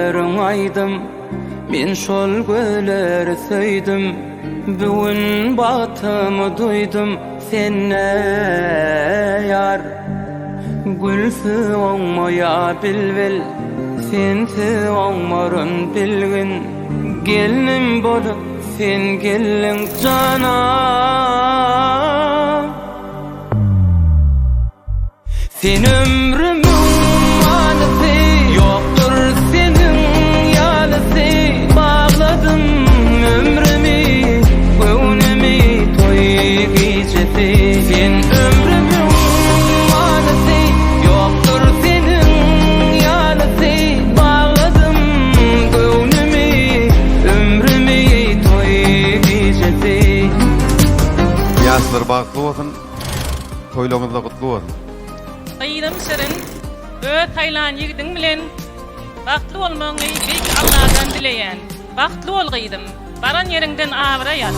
gözlerin aydym, men şol göleri söýdüm. Bugün batymy duydum, senne yar. Gülsü oňmaya bilbil, sensi oňmaryn bilgin. Gelnim bolup sen gelin cana. Sen ömrümün manysy, yoktur senin ýalysy. Bagladım ömrümi, göwnümi toy gecesi. Sen ömrümün manysy, yoktur senin ýalysy. Bagladım göwnümi, ömrümi toy gecesi. Ýaslar bagly bolsun, toýlaryňyz da gutly bolsun. Aýdym şerin, taýlan ýigdiň bilen bagtly bolmagyny beýik Allahdan dileýän. Bagtly bol gyýdym, baran ýeriňden abyra ýat.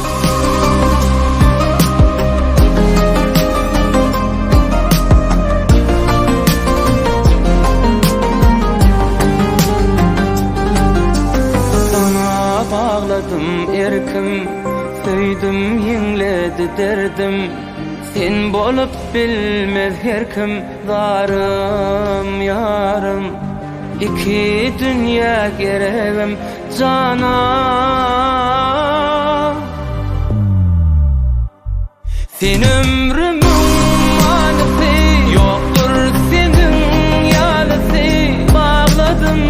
Sana bağladım erkim, söýdüm ýeňledi derdim. Sen bolup bilmez herkim, zarym yarım. İki dünýä geregim cana. Sen ömrümün manysy, yoktur senin ýalysy. Bagladım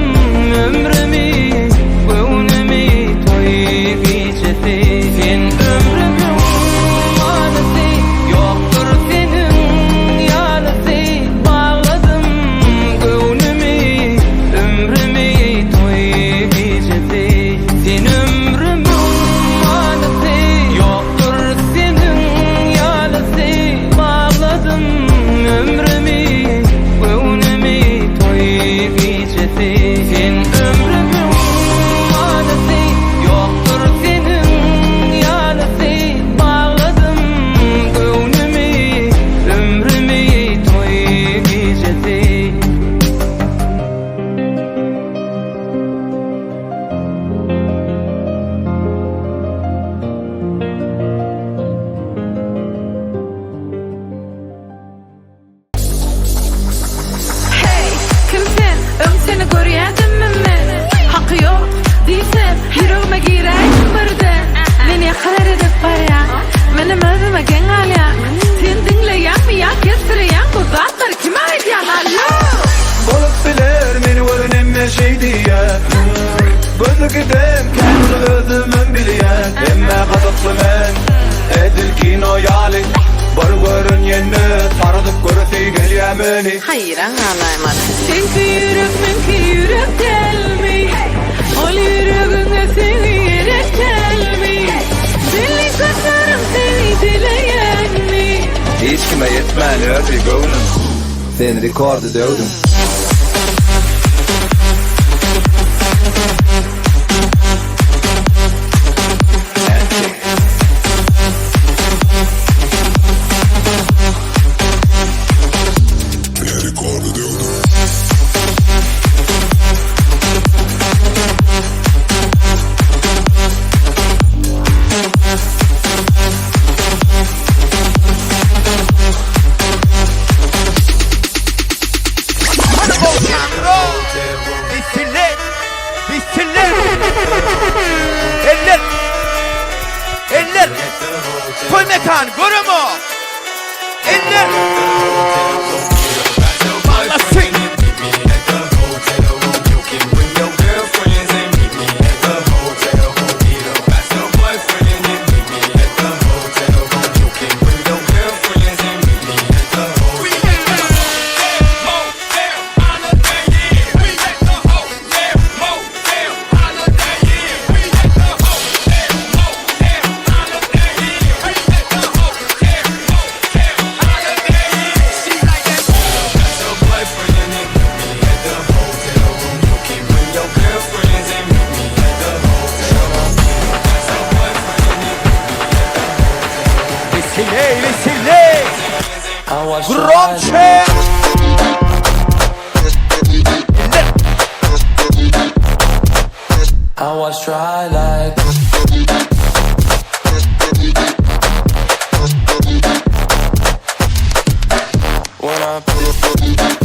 ömrümi, göwnümi toy gecesi. Sen ömrümün manysy, yoktur senin ýalysy. Bagladım göwnümi, ömrümi toy gecesi. Sen ömrümün manysy, yoktur senin ýalysy. Bagladım ömrümi, göwnümi toy gecesi. Sen ömrümün manysy, yoktur senin ýalysy. Bagladım göwnümi, ömrümi toy gecesi. Hey, kimsen? Seni görýädimmi men? Haky ýok diýsem, ýüregime giräýin birden. Meni ýakalar edip barýan, menim özüme geň alýan. Sen dinleýänmi ýa kestirýän bu zatlar kime aýdýan? Allo! Bolup biler meni görünemme şey diýär. Gözlükidem kendi özümün bilýän. Emme gadykly men, edil kino ýaly. Bar görünýänni taradyp görsey gelýär meni. Hayran alaýmaz. Senki ýürek, menki ýürek gelmi. Ol ýüregiňe seni ýerek gelmi. Dili gözlerim seni dileýänmi. Hiç kime yetmän öpi göwnüm. Sen rekordy döwdüm. Eller Toy mekan görümü Eller Anlasın Vesile Gromçe I watch dry like when I